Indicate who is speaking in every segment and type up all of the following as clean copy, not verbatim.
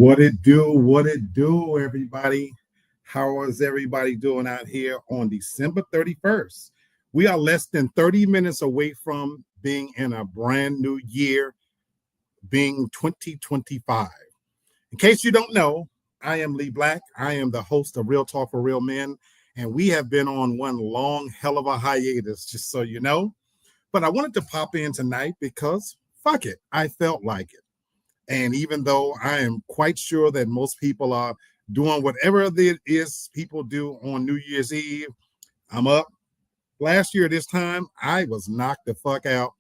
Speaker 1: What it do, everybody? How is everybody doing out here on December 31st? We are less than 30 minutes away from being in a brand new year, being 2025. In case you don't know, I am Lee Black. I am the host of Real Talk for Real Men, and we have been on one long hell of a hiatus, just so you know. But I wanted to pop in tonight because fuck it, I felt like it. And even though I am quite sure that most people are doing whatever it is people do on New Year's Eve, I'm up. Last year, this time, I was knocked the fuck out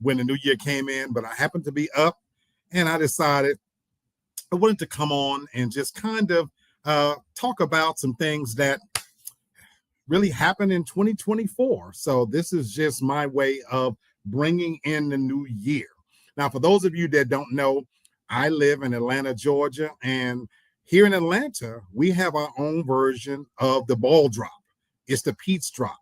Speaker 1: when the new year came in, but I happened to be up and I decided I wanted to come on and just kind of talk about some things that really happened in 2024. So this is just my way of bringing in the new year. Now, for those of you that don't know, I live in Atlanta, Georgia, and here in Atlanta, we have our own version of the ball drop. It's the Pete's drop.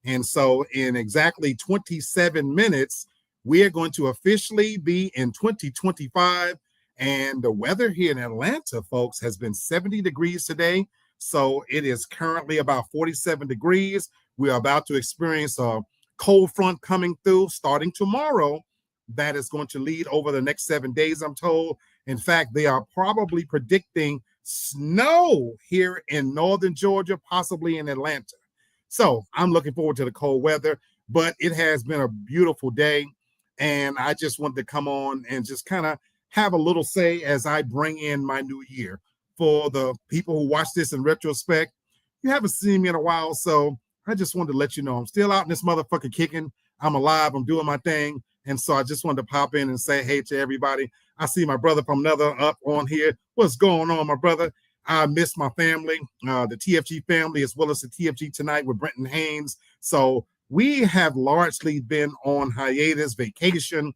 Speaker 1: And so in exactly 27 minutes, we are going to officially be in 2025. And the weather here in Atlanta, folks, has been 70 degrees today. So it is currently about 47 degrees. We are about to experience a cold front coming through starting tomorrow. That is going to lead over the next 7 days, I'm told. In fact, they are probably predicting snow here in northern Georgia, possibly in Atlanta. So I'm looking forward to the cold weather, but it has been a beautiful day. And I just wanted to come on and just kind of have a little say as I bring in my new year. For the people who watch this in retrospect, you haven't seen me in a while, so I just wanted to let you know I'm still out in this motherfucker kicking. I'm alive. I'm doing my thing. And so I just wanted to pop in and say hey to everybody. I see my brother from another up on here. What's going on, my brother? I miss my family, the TFG family, as well as the TFG Tonight with Brenton Haynes. So we have largely been on hiatus, vacation,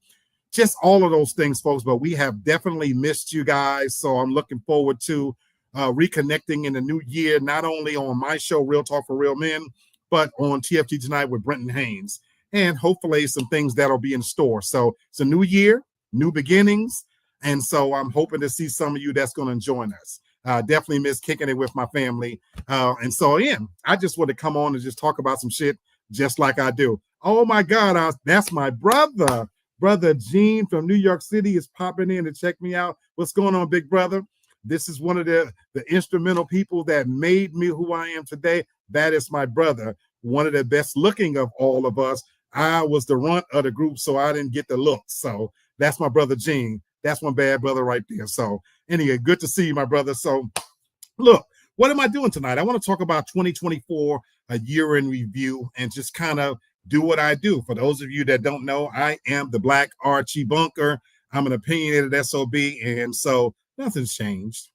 Speaker 1: just all of those things, folks. But we have definitely missed you guys. So I'm looking forward to reconnecting in the new year, not only on my show, Real Talk for Real Men, but on TFG Tonight with Brenton Haynes. And hopefully some things that'll be in store. So it's a new year, new beginnings. And so I'm hoping to see some of you that's going to join us. Definitely miss kicking it with my family. And so, again, I just want to come on and just talk about some shit just like I do. Oh, my God, that's my brother. Brother Gene from New York City is popping in to check me out. What's going on, big brother? This is one of the instrumental people that made me who I am today. That is my brother, one of the best looking of all of us. I was the runt of the group, so I didn't get the look. So that's my brother Gene. That's my bad brother right there. So anyway, good to see you, my brother. So look, what am I doing tonight? I want to talk about 2024, a year in review, and just kind of do what I do. For those of you that don't know, I am the Black Archie Bunker. I'm an opinionated SOB, and so nothing's changed,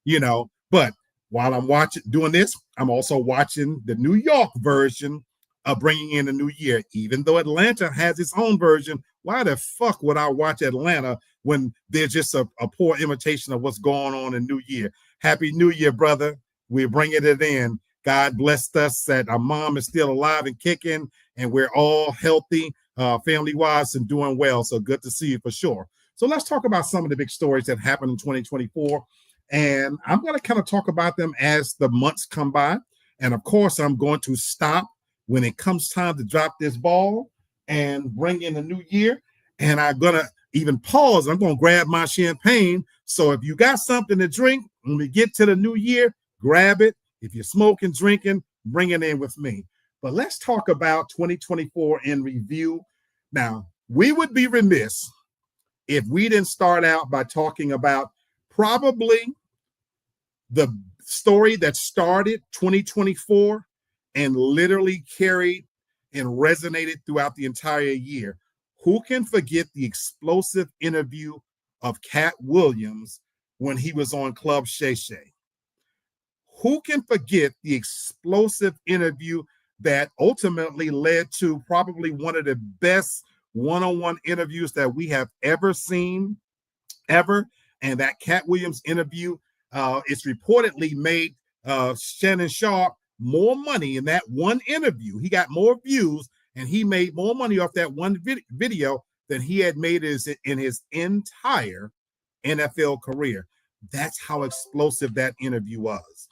Speaker 1: you know. But while I'm doing this, I'm also watching the New York version of bringing in a new year. Even though Atlanta has its own version, why the fuck would I watch Atlanta when they're just a poor imitation of what's going on in New Year? Happy New Year, brother. We're bringing it in. God blessed us that our mom is still alive and kicking, and we're all healthy, family-wise, and doing well. So good to see you for sure. So let's talk about some of the big stories that happened in 2024. And I'm going to kind of talk about them as the months come by. And of course, I'm going to stop when it comes time to drop this ball and bring in a new year. And I'm going to even pause. I'm going to grab my champagne. So if you got something to drink, when we get to the new year, grab it. If you're smoking, drinking, bring it in with me. But let's talk about 2024 in review. Now, we would be remiss if we didn't start out by talking about probably the story that started 2024 and literally carried and resonated throughout the entire year. Who can forget the explosive interview of Cat Williams when he was on Club Shay Shay? Who can forget the explosive interview that ultimately led to probably one of the best one-on-one interviews that we have ever seen, ever? And that Cat Williams interview is reportedly made Shannon Sharpe more money in that one interview. He got more views and he made more money off that one video than he had made in his entire NFL career. That's how explosive that interview was.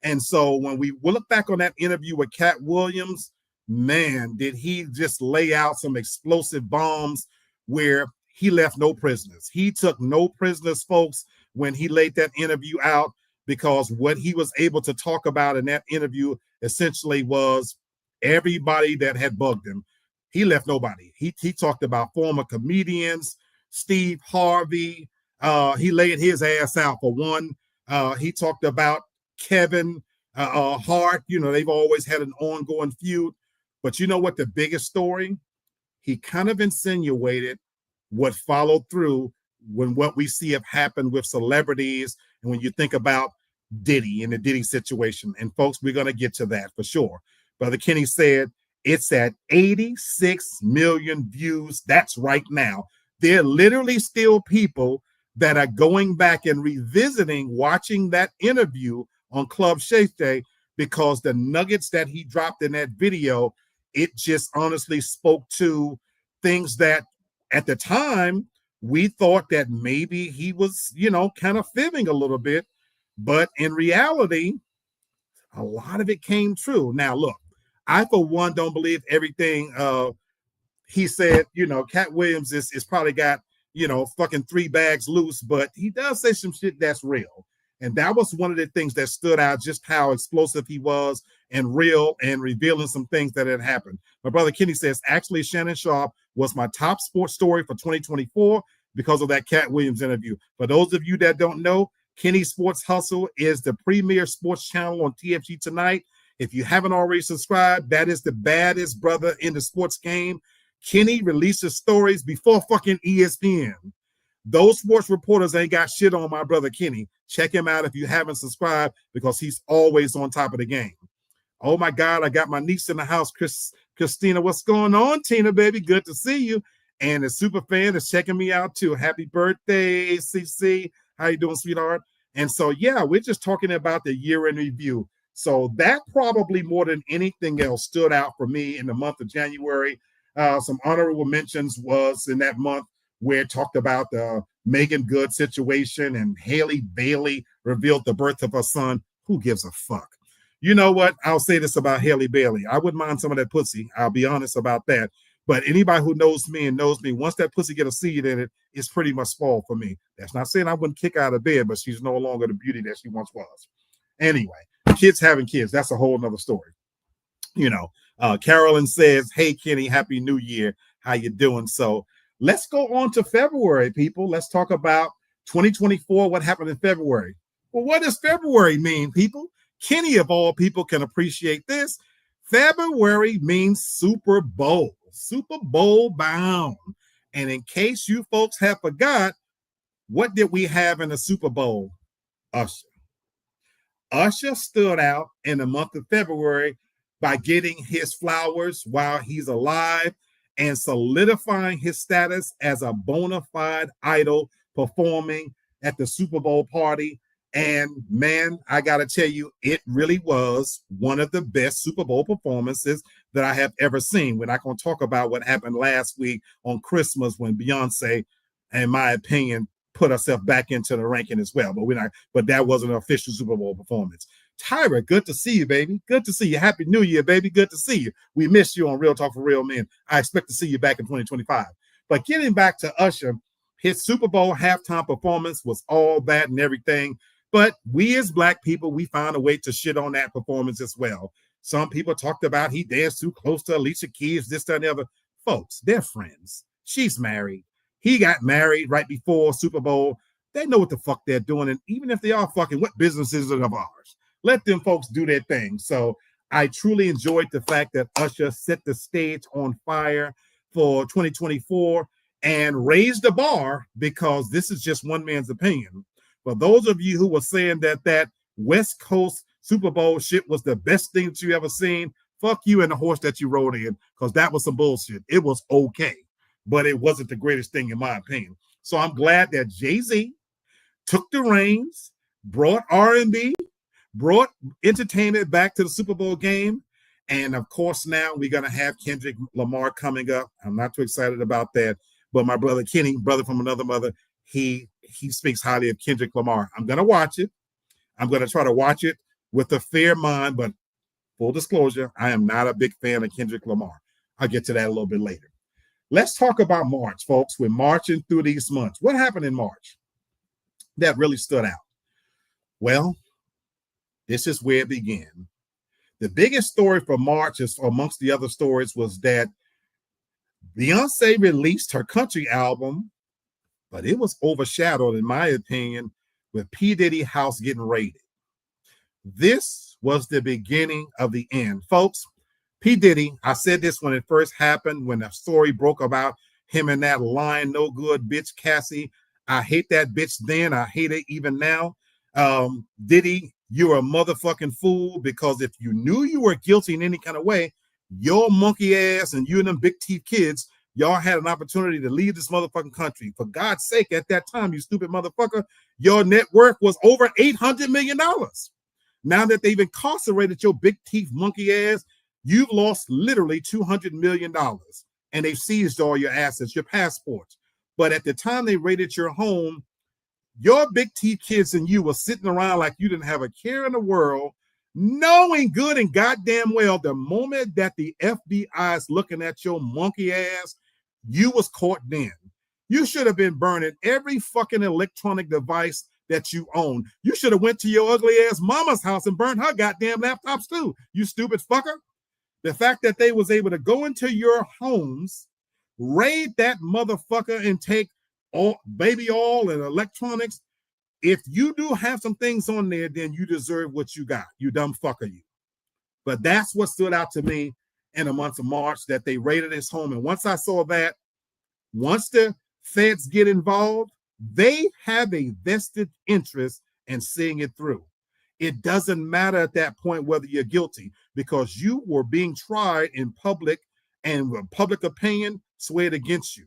Speaker 1: And so when we look back on that interview with Cat Williams, man, did he just lay out some explosive bombs where he left no prisoners. He took no prisoners, folks, when he laid that interview out, because what he was able to talk about in that interview essentially was everybody that had bugged him. He left nobody. He talked about former comedians, Steve Harvey. He laid his ass out for one. He talked about Kevin Hart. You know, they've always had an ongoing feud. But you know what? The biggest story, he kind of insinuated what followed through when what we see have happened with celebrities. And when you think about Diddy and the Diddy situation, and folks, we're going to get to that for sure. Brother Kenny said it's at 86 million views. That's right now. There are literally still people that are going back and revisiting, watching that interview on Club Shay Shay, because the nuggets that he dropped in that video, it just honestly spoke to things that at the time we thought that maybe he was, you know, kind of fibbing a little bit. But in reality, a lot of it came true. Now, look, I, for one, don't believe everything he said. You know, Cat Williams is probably got, you know, fucking 3 bags loose, but he does say some shit that's real. And that was one of the things that stood out, just how explosive he was and real, and revealing some things that had happened. My brother Kenny says, actually, Shannon Sharpe was my top sports story for 2024 because of that Cat Williams interview. For those of you that don't know, Kenny Sports Hustle is the premier sports channel on TFG tonight. If you haven't already subscribed, that is the baddest brother in the sports game. Kenny releases stories before fucking ESPN. Those sports reporters ain't got shit on my brother Kenny. Check him out if you haven't subscribed, because he's always on top of the game. Oh my God, I got my niece in the house, Christina. What's going on, Tina, baby? Good to see you. And the super fan is checking me out too. Happy birthday, CC. How you doing, sweetheart? And so, yeah, we're just talking about the year in review. So that probably more than anything else stood out for me in the month of January. Some honorable mentions was in that month where it talked about the Megan Good situation, and Haley Bailey revealed the birth of her son. Who gives a fuck? You know what? I'll say this about Haley Bailey. I wouldn't mind some of that pussy. I'll be honest about that. But anybody who knows me and knows me, once that pussy get a seed in it, it's pretty much spoiled for me. That's not saying I wouldn't kick out of bed, but she's no longer the beauty that she once was. Anyway, kids having kids, that's a whole nother story. You know, Carolyn says, hey, Kenny, Happy New Year. How you doing? So let's go on to February, people. Let's talk about 2024, what happened in February. Well, what does February mean, people? Kenny, of all people, can appreciate this. February means Super Bowl. Super Bowl bound. And in case you folks have forgot, what did we have in the Super Bowl? Usher. Usher stood out in the month of February by getting his flowers while he's alive and solidifying his status as a bona fide idol performing at the Super Bowl party. And man, I got to tell you, it really was one of the best Super Bowl performances that I have ever seen. We're not going to talk about what happened last week on Christmas when Beyonce, in my opinion, put herself back into the ranking as well. But that wasn't an official Super Bowl performance. Tyra, good to see you, baby. Good to see you. Happy New Year, baby. Good to see you. We missed you on Real Talk for Real Men. I expect to see you back in 2025. But getting back to Usher, his Super Bowl halftime performance was all that and everything. But we as Black people, we found a way to shit on that performance as well. Some people talked about he danced too close to Alicia Keys, this, that, and the other. Folks, they're friends. She's married. He got married right before Super Bowl. They know what the fuck they're doing. And even if they are fucking, what business is it of ours? Let them folks do their thing. So I truly enjoyed the fact that Usher set the stage on fire for 2024 and raised the bar, because this is just one man's opinion. For those of you who were saying that West Coast Super Bowl shit was the best thing that you ever seen, fuck you and the horse that you rode in, because that was some bullshit. It was okay, but it wasn't the greatest thing in my opinion. So I'm glad that Jay-Z took the reins, brought R&B, brought entertainment back to the Super Bowl game. And of course, now we're going to have Kendrick Lamar coming up. I'm not too excited about that, but my brother Kenny, brother from another mother, he he speaks highly of Kendrick Lamar. I'm going to watch it. I'm going to try to watch it with a fair mind, but full disclosure, I am not a big fan of Kendrick Lamar. I'll get to that a little bit later. Let's talk about March, folks. We're marching through these months. What happened in March that really stood out? Well, this is where it began. The biggest story for March, is amongst the other stories, was that Beyonce released her country album, but it was overshadowed, in my opinion, with P. Diddy house getting raided. This was the beginning of the end. Folks, P. Diddy, I said this when it first happened, when the story broke about him and that lying, no good bitch, Cassie. I hate that bitch then. I hate it even now. Diddy, you're a motherfucking fool, because if you knew you were guilty in any kind of way, your monkey ass and you and them big teeth kids, y'all had an opportunity to leave this motherfucking country. For God's sake, at that time, you stupid motherfucker, your net worth was over $800 million. Now that they've incarcerated your big teeth monkey ass, you've lost literally $200 million, and they've seized all your assets, your passports. But at the time they raided your home, your big teeth kids and you were sitting around like you didn't have a care in the world, knowing good and goddamn well the moment that the FBI is looking at your monkey ass, you was caught then. You should have been burning every fucking electronic device that you own. You should have went to your ugly ass mama's house and burned her goddamn laptops too, you stupid fucker. The fact that they was able to go into your homes, raid that motherfucker, and take all baby oil and electronics. If you do have some things on there, then you deserve what you got, you dumb fucker, you. But that's what stood out to me in the month of March, that they raided his home. And once I saw that, once the feds get involved, they have a vested interest in seeing it through. It doesn't matter at that point whether you're guilty, because you were being tried in public, and public opinion swayed against you.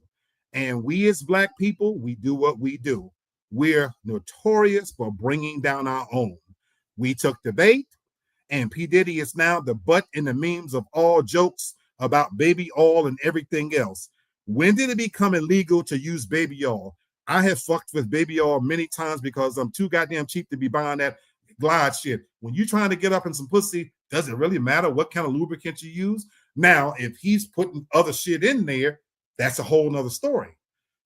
Speaker 1: And we as Black people, we do what we do. We're notorious for bringing down our own. We took the bait, and P. Diddy is now the butt in the memes of all jokes about baby oil and everything else. When did it become illegal to use baby oil? I have fucked with baby oil many times because I'm too goddamn cheap to be buying that Glide shit. When you're trying to get up in some pussy, does it really matter what kind of lubricant you use? Now, if he's putting other shit in there, that's a whole nother story.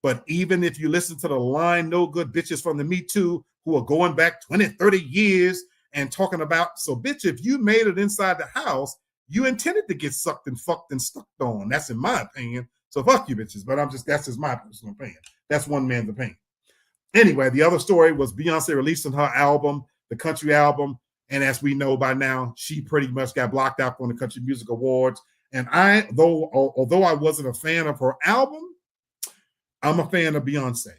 Speaker 1: But even if you listen to the line, no good bitches from the Me Too who are going back 20, 30 years and talking about, so bitch, if you made it inside the house, you intended to get sucked and fucked and stuck on. That's in my opinion. So fuck you bitches. But that's just my personal opinion. That's one man's opinion. Anyway, the other story was Beyonce releasing her album, the country album. And as we know by now, she pretty much got blocked out from the Country Music Awards. And although I wasn't a fan of her album, I'm a fan of Beyonce.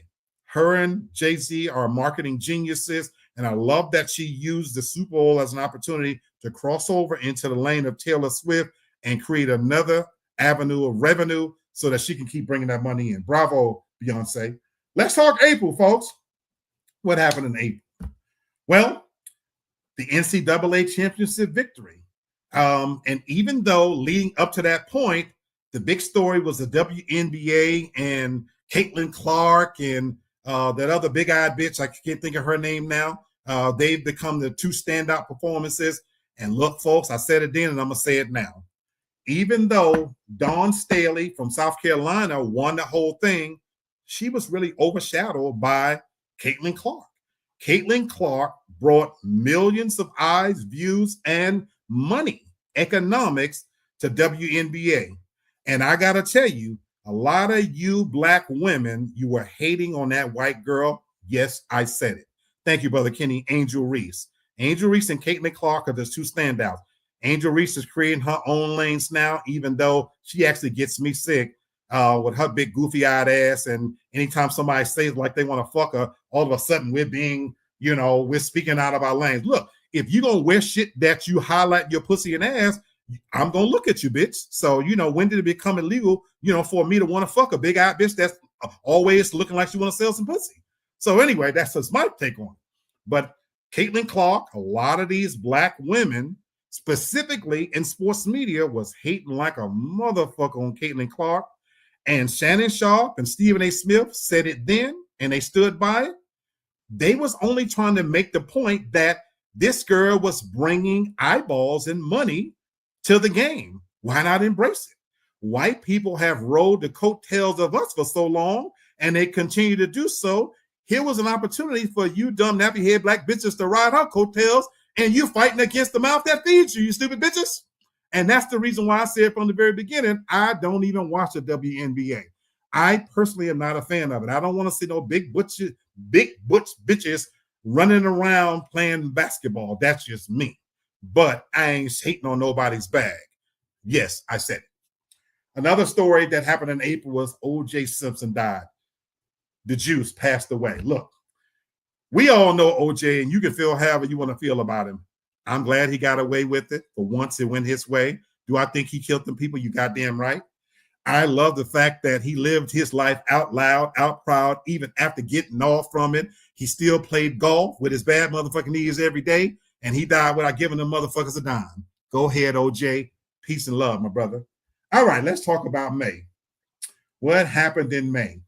Speaker 1: Her and Jay-Z are marketing geniuses, and I love that she used the Super Bowl as an opportunity to cross over into the lane of Taylor Swift and create another avenue of revenue so that she can keep bringing that money in. Bravo, Beyonce. Let's talk April, folks. What happened in April? Well, the NCAA championship victory. And even though leading up to that point, the big story was the WNBA and Caitlin Clark and that other big-eyed bitch, I can't think of her name now. They've become the two standout performances. And look, folks, I said it then and I'm going to say it now. Even though Dawn Staley from South Carolina won the whole thing, she was really overshadowed by Caitlin Clark. Caitlin Clark brought millions of eyes, views, and money, economics to WNBA. And I got to tell you, a lot of you Black women, you were hating on that white girl. Yes, I said it. Thank you, Brother Kenny. Angel Reese. Angel Reese and Caitlin Clark are the two standouts. Angel Reese is creating her own lanes now, even though she actually gets me sick with her big goofy-eyed ass. And anytime somebody says like they want to fuck her, all of a sudden we're being, we're speaking out of our lanes. Look, if you're going to wear shit that you highlight your pussy and ass, I'm going to look at you, bitch. So, when did it become illegal, for me to want to fuck a big-eyed bitch that's always looking like she want to sell some pussy? So anyway, that's just my take on it. But Caitlin Clark, a lot of these Black women, specifically in sports media, was hating like a motherfucker on Caitlin Clark. And Shannon Sharpe and Stephen A. Smith said it then, and they stood by it. They was only trying to make the point that this girl was bringing eyeballs and money to the game. Why not embrace it? White people have rode the coattails of us for so long, and they continue to do so. Here was an opportunity for you dumb nappy head black bitches to ride our coattails, and you fighting against the mouth that feeds you, you stupid bitches. And that's the reason why I said from the very beginning, I don't even watch the WNBA. I personally am not a fan of it. I don't want to see no big butch bitches running around playing basketball. That's just me. But I ain't hating on nobody's bag. Yes, I said it. Another story that happened in April was O.J. Simpson died. The Juice passed away. Look, we all know O.J., and you can feel however you want to feel about him. I'm glad he got away with it. For once, it went his way. Do I think he killed them people? You goddamn right. I love the fact that he lived his life out loud, out proud, even after getting off from it. He still played golf with his bad motherfucking knees every day, and he died without giving them motherfuckers a dime. Go ahead, OJ. Peace and love, my brother. All right, let's talk about May. What happened in May?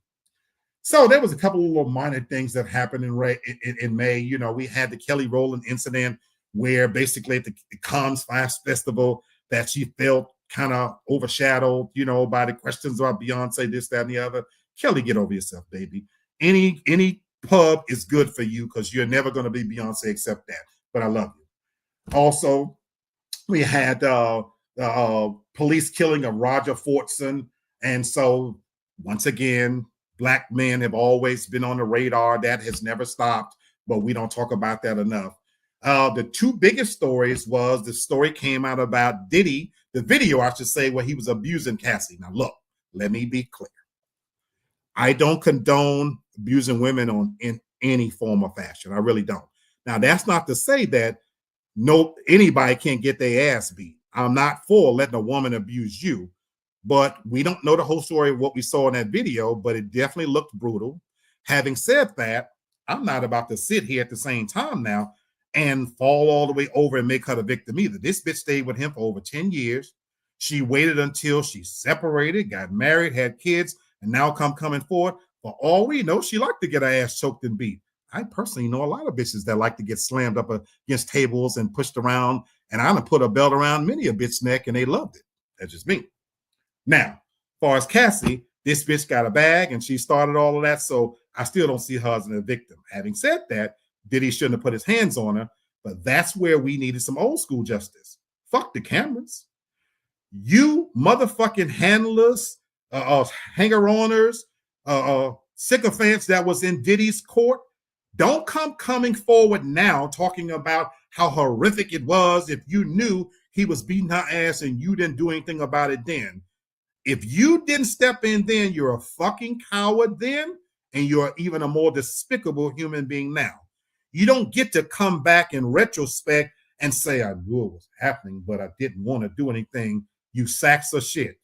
Speaker 1: So there was a couple of little minor things that happened in May. You know, we had the Kelly Rowland incident where basically at the Cannes Festival that she felt kind of overshadowed, you know, by the questions about Beyonce, this, that, and the other. Kelly, get over yourself, baby. Any pub is good for you because you're never going to be Beyonce except that. But I love you. Also, we had police killing of Roger Fortson. And so, once again, Black men have always been on the radar. That has never stopped, but we don't talk about that enough. The two biggest stories was the story came out about Diddy, the video, I should say, where he was abusing Cassie. Now, look, let me be clear. I don't condone abusing women in any form or fashion. I really don't. Now, that's not to say that anybody can't get their ass beat. I'm not for letting a woman abuse you, but we don't know the whole story of what we saw in that video, but it definitely looked brutal. Having said that, I'm not about to sit here at the same time now and fall all the way over and make her the victim either. This bitch stayed with him for over 10 years. She waited until she separated, got married, had kids, and now coming forward. For all we know, she liked to get her ass choked and beat. I personally know a lot of bitches that like to get slammed up against tables and pushed around, and I'm gonna put a belt around many a bitch's neck, and they loved it. That's just me. Now, as far as Cassie, this bitch got a bag, and she started all of that, so I still don't see her as a victim. Having said that, Diddy shouldn't have put his hands on her, but that's where we needed some old school justice. Fuck the cameras. You motherfucking handlers, hanger-oners, sycophants that was in Diddy's court, don't come coming forward now talking about how horrific it was if you knew he was beating her ass and you didn't do anything about it then. If you didn't step in then, you're a fucking coward then, and you're even a more despicable human being now. You don't get to come back in retrospect and say, I knew it was happening, but I didn't want to do anything, you sacks of shit.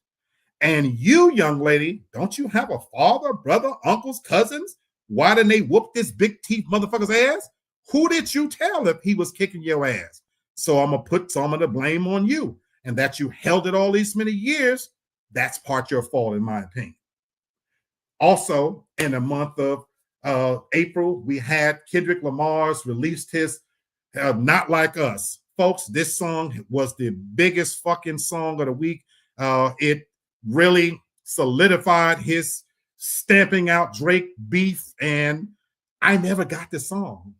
Speaker 1: And you, young lady, don't you have a father, brother, uncles, cousins? Why didn't they whoop this big teeth motherfucker's ass? Who did you tell if he was kicking your ass? So I'm going to put some of the blame on you. And that you held it all these many years, that's part your fault, in my opinion. Also, in the month of April, we had Kendrick Lamar's released his Not Like Us. Folks, this song was the biggest fucking song of the week. It really solidified his stamping out Drake beef, and I never got this song.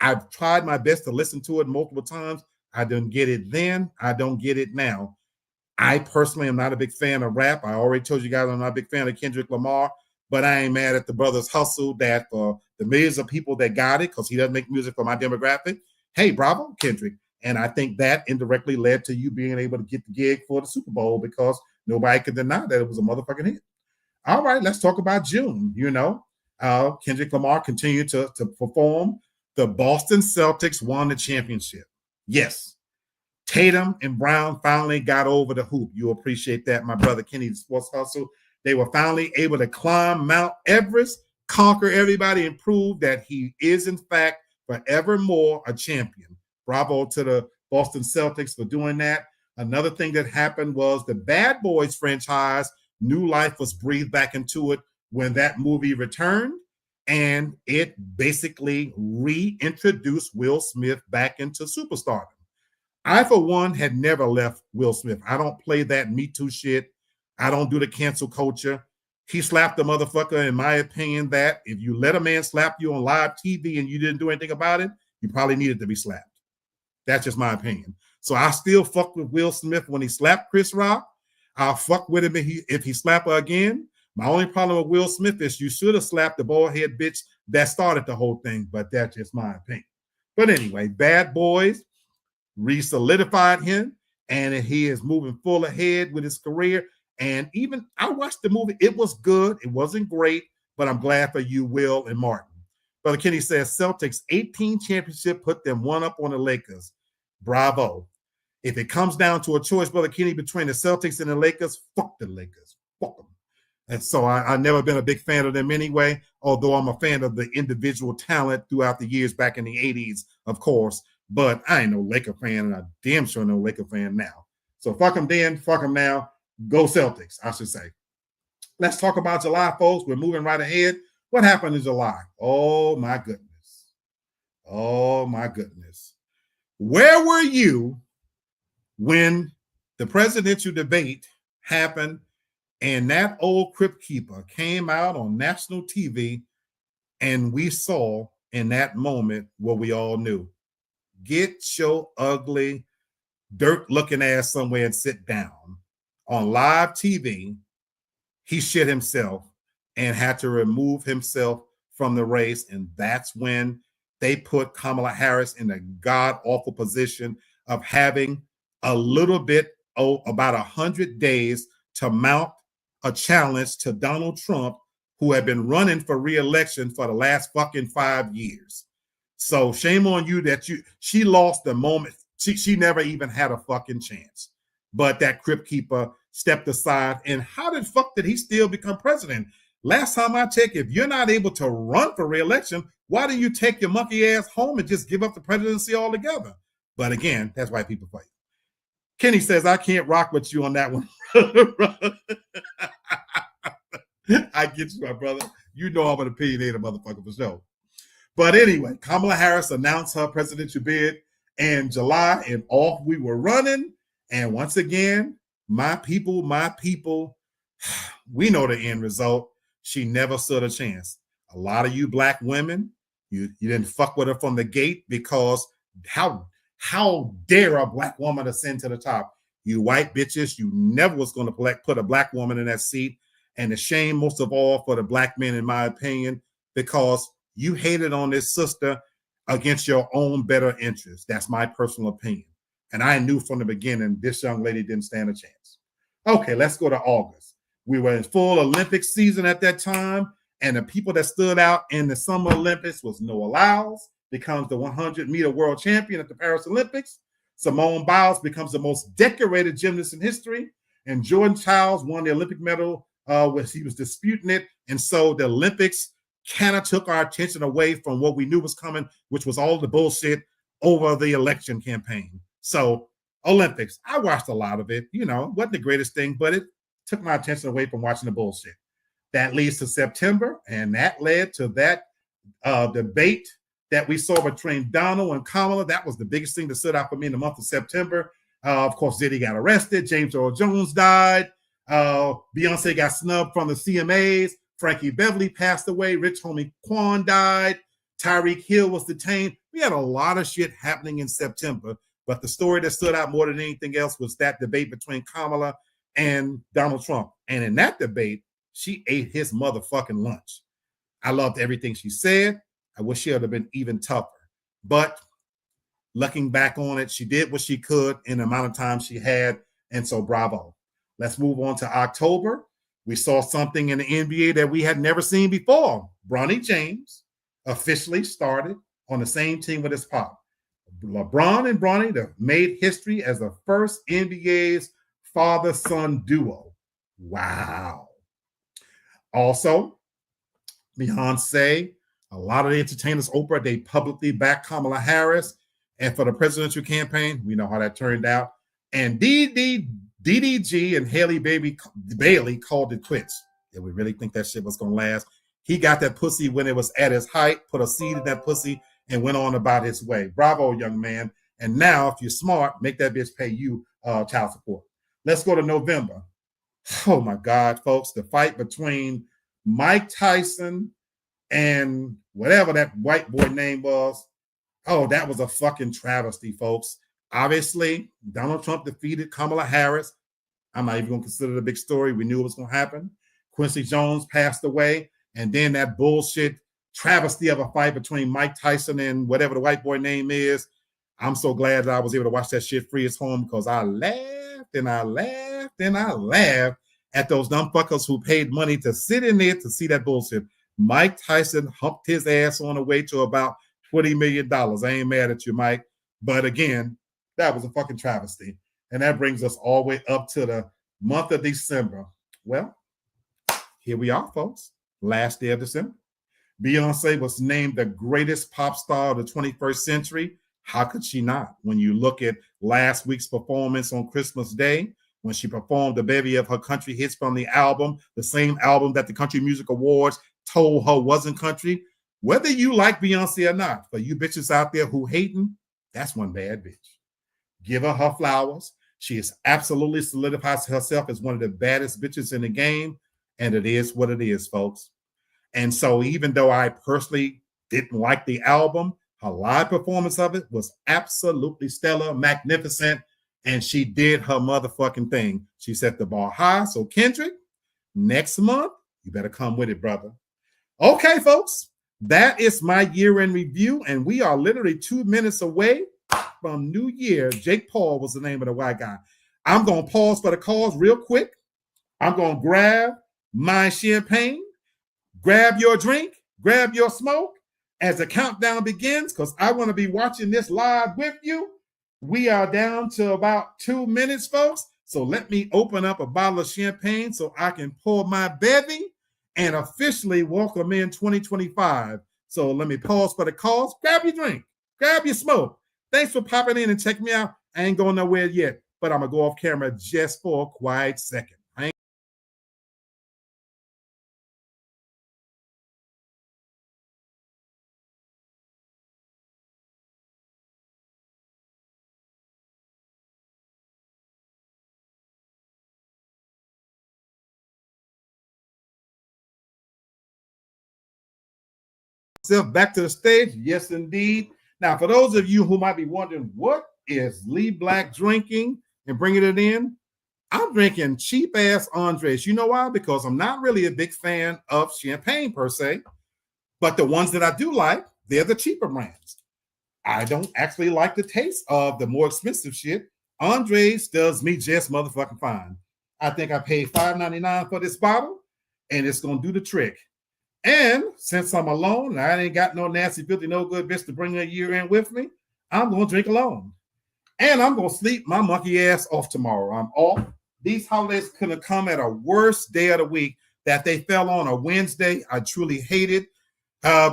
Speaker 1: I've tried my best to listen to it multiple times. I didn't get it then. I don't get it now. I personally am not a big fan of rap. I already told you guys I'm not a big fan of Kendrick Lamar, but I ain't mad at the brother's hustle that for the millions of people that got it, because he doesn't make music for my demographic. Hey, bravo, Kendrick. And I think that indirectly led to you being able to get the gig for the Super Bowl, because nobody could deny that it was a motherfucking hit. All right, let's talk about June. You know, Kendrick Lamar continued to perform. The Boston Celtics won the championship. Yes. Tatum and Brown finally got over the hoop. You appreciate that, my brother Kenny, the Sports Hustle. They were finally able to climb Mount Everest, conquer everybody, and prove that he is, in fact, forevermore a champion. Bravo to the Boston Celtics for doing that. Another thing that happened was the Bad Boys franchise, new life was breathed back into it when that movie returned. and it basically reintroduced Will Smith back into superstardom. I, for one, had never left Will Smith. I don't play that Me Too shit. I don't do the cancel culture. He slapped the motherfucker, in my opinion, that if you let a man slap you on live TV and you didn't do anything about it, you probably needed to be slapped. That's just my opinion. So I still fuck with Will Smith when he slapped Chris Rock. I'll fuck with him if he slap her again. My only problem with Will Smith is you should have slapped the bald head bitch that started the whole thing, but that's just my opinion. But anyway, Bad Boys re-solidified him, and he is moving full ahead with his career. And even I watched the movie. It was good. It wasn't great, but I'm glad for you, Will and Martin. Brother Kenny says Celtics 18 championship put them one up on the Lakers. Bravo. If it comes down to a choice, Brother Kenny, between the Celtics and the Lakers, fuck the Lakers. Fuck them. And so I've never been a big fan of them anyway, although I'm a fan of the individual talent throughout the years back in the 80s, of course. But I ain't no Laker fan, and I'm damn sure no Laker fan now. So fuck them then, fuck them now. Go Celtics, I should say. Let's talk about July, folks. We're moving right ahead. What happened in July? Oh, my goodness. Oh, my goodness. Where were you when the presidential debate happened and that old crypt keeper came out on national TV and we saw in that moment what we all knew? Get your ugly, dirt-looking ass somewhere and sit down. On live TV, he shit himself and had to remove himself from the race. And that's when they put Kamala Harris in a god-awful position of having a little bit, about 100 days to mount a challenge to Donald Trump, who had been running for re-election for the last fucking 5 years. So shame on you that she lost the moment. She never even had a fucking chance. But that crypt keeper stepped aside. And how the fuck did he still become president? Last time I checked, if you're not able to run for re-election, why do you take your monkey ass home and just give up the presidency altogether? But again, that's why people fight. Kenny says, I can't rock with you on that one. I get you, my brother. You know I'm an opinionated motherfucker for sure. But anyway, Kamala Harris announced her presidential bid in July, and off we were running. And once again, my people, we know the end result. She never stood a chance. A lot of you black women, you didn't fuck with her from the gate because how dare a black woman ascend to the top? You white bitches, you never was going to put a black woman in that seat. And the shame most of all for the black men, in my opinion, because you hated on this sister against your own better interests. That's my personal opinion. And I knew from the beginning this young lady didn't stand a chance. Okay, let's go to August. We were in full Olympic season at that time, and the people that stood out in the Summer Olympics was Noah Lyles, becomes the 100-meter world champion at the Paris Olympics. Simone Biles becomes the most decorated gymnast in history, and Jordan Childs won the Olympic medal when he was disputing it. And so the Olympics kind of took our attention away from what we knew was coming, which was all the bullshit over the election campaign. So Olympics, I watched a lot of it. You know, wasn't the greatest thing, but it took my attention away from watching the bullshit. That leads to September, and that led to that debate that we saw between Donald and Kamala. That was the biggest thing that stood out for me in the month of September. Of course, Diddy got arrested. James Earl Jones died. Beyonce got snubbed from the CMAs. Frankie Beverly passed away. Rich Homie Quan died. Tyreek Hill was detained. We had a lot of shit happening in September, but the story that stood out more than anything else was that debate between Kamala and Donald Trump. And in that debate, she ate his motherfucking lunch. I loved everything she said. I wish she would have been even tougher. But looking back on it, she did what she could in the amount of time she had. And so bravo. Let's move on to October. We saw something in the NBA that we had never seen before. Bronny James officially started on the same team with his pop. LeBron and Bronny made history as the first NBA's father-son duo. Wow. Also, Beyonce, a lot of the entertainers, Oprah, they publicly backed Kamala Harris. And for the presidential campaign, we know how that turned out. And DDG and Haley Bailey called it quits. Did we really think that shit was going to last? He got that pussy when it was at his height, put a seed in that pussy, and went on about his way. Bravo, young man. And now, if you're smart, make that bitch pay you child support. Let's go to November. Oh my God, folks, the fight between Mike Tyson and whatever that white boy name was. Oh, that was a fucking travesty, folks. Obviously, Donald Trump defeated Kamala Harris. I'm not even going to consider it a big story. We knew it was going to happen. Quincy Jones passed away. And then that bullshit travesty of a fight between Mike Tyson and whatever the white boy name is. I'm so glad that I was able to watch that shit free as home because I laughed and I laughed and I laughed at those dumb fuckers who paid money to sit in there to see that bullshit. Mike Tyson humped his ass on the way to about $20 million. I ain't mad at you, Mike. But again, that was a fucking travesty. And that brings us all the way up to the month of December. Well, here we are, folks. Last day of December. Beyonce was named the greatest pop star of the 21st century. How could she not? When you look at last week's performance on Christmas Day, when she performed a bevy of her country hits from the album, the same album that the Country Music Awards told her wasn't country. Whether you like Beyonce or not, for you bitches out there who hating, that's one bad bitch. Give her flowers. She has absolutely solidified herself as one of the baddest bitches in the game, and it is what it is, folks. And so even though I personally didn't like the album, her live performance of it was absolutely stellar, magnificent, and she did her motherfucking thing. She set the bar high. So Kendrick, next month, you better come with it, brother. Okay, folks, that is my year-end review, and we are literally 2 minutes away from New Year. Jake Paul was the name of the white guy. I'm going to pause for the cause real quick. I'm going to grab my champagne, grab your drink, grab your smoke as the countdown begins, because I want to be watching this live with you. We are down to about 2 minutes, folks. So let me open up a bottle of champagne so I can pour my bevy and officially welcome in 2025. So let me pause for the calls. Grab your drink, grab your smoke. Thanks for popping in and checking me out. I ain't going nowhere yet, but I'm going to go off camera just for a quiet second. Back to the stage. Yes, indeed. Now, for those of you who might be wondering, what is Lee Black drinking and bringing it in? I'm drinking cheap ass Andres. You know why? Because I'm not really a big fan of champagne per se, but the ones that I do like, they're the cheaper brands. I don't actually like the taste of the more expensive shit. Andres does me just motherfucking fine. I think I paid $5.99 for this bottle, and it's going to do the trick. And since I'm alone and I ain't got no nasty, filthy, no good bitch to bring a year in with me, I'm going to drink alone. And I'm going to sleep my monkey ass off tomorrow. I'm off. These holidays could have come at a worse day of the week. That they fell on a Wednesday, I truly hate it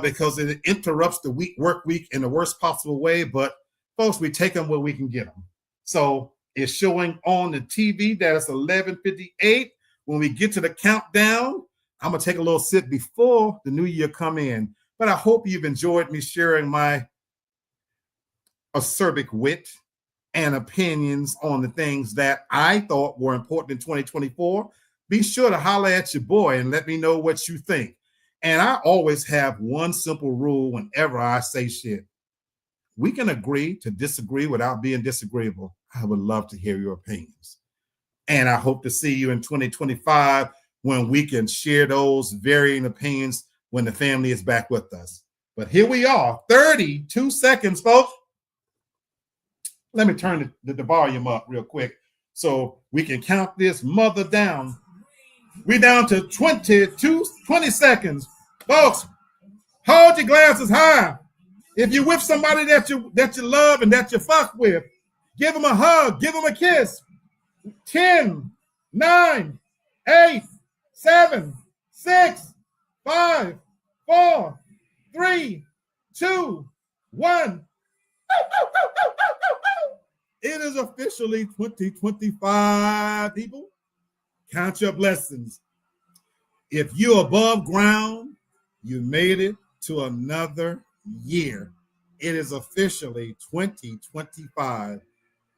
Speaker 1: because it interrupts the work week in the worst possible way. But folks, we take them where we can get them. So it's showing on the TV that it's 11:58. When we get to the countdown, I'm going to take a little sip before the new year come in. But I hope you've enjoyed me sharing my acerbic wit and opinions on the things that I thought were important in 2024. Be sure to holler at your boy and let me know what you think. And I always have one simple rule whenever I say shit. We can agree to disagree without being disagreeable. I would love to hear your opinions. And I hope to see you in 2025 when we can share those varying opinions when the family is back with us. But here we are, 32 seconds, folks. Let me turn the volume up real quick so we can count this mother down. We're down to 20 seconds. Folks, hold your glasses high. If you're with somebody that you love and that you fuck with, give them a hug, give them a kiss. 10, 9, 8, 7, 6, 5, 4, 3, 2, 1. It is officially 2025, people. Count your blessings. If you're above ground You made it to another year. It is officially 2025.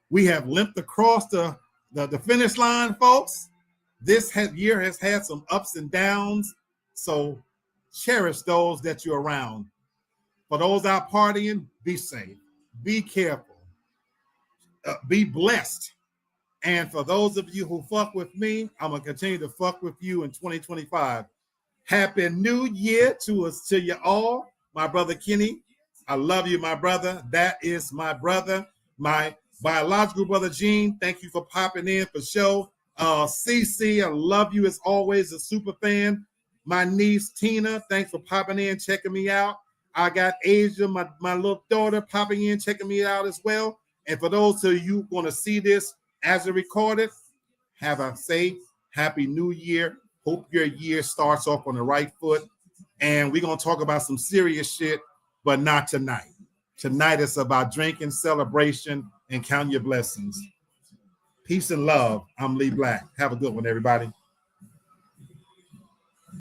Speaker 1: We have limped across the finish line, folks. This year has had some ups and downs, so cherish those that you're around. For those out partying, be safe, be careful, be blessed. And for those of you who fuck with me, I'm gonna continue to fuck with you in 2025. Happy New Year to you all. My brother Kenny, I love you, my brother. That is my brother, my biological brother Gene. Thank you for popping in for show. CC, I love you as always, a super fan. My niece Tina, thanks for popping in, checking me out. I got Asia, my little daughter, popping in, checking me out as well. And for those of you going to see this as it recorded, have a safe, happy New Year. Hope your year starts off on the right foot. And we're going to talk about some serious shit, but not tonight. Tonight it's about drinking, celebration, and counting your blessings. Peace and love. I'm Lee Black. Have a good one, everybody.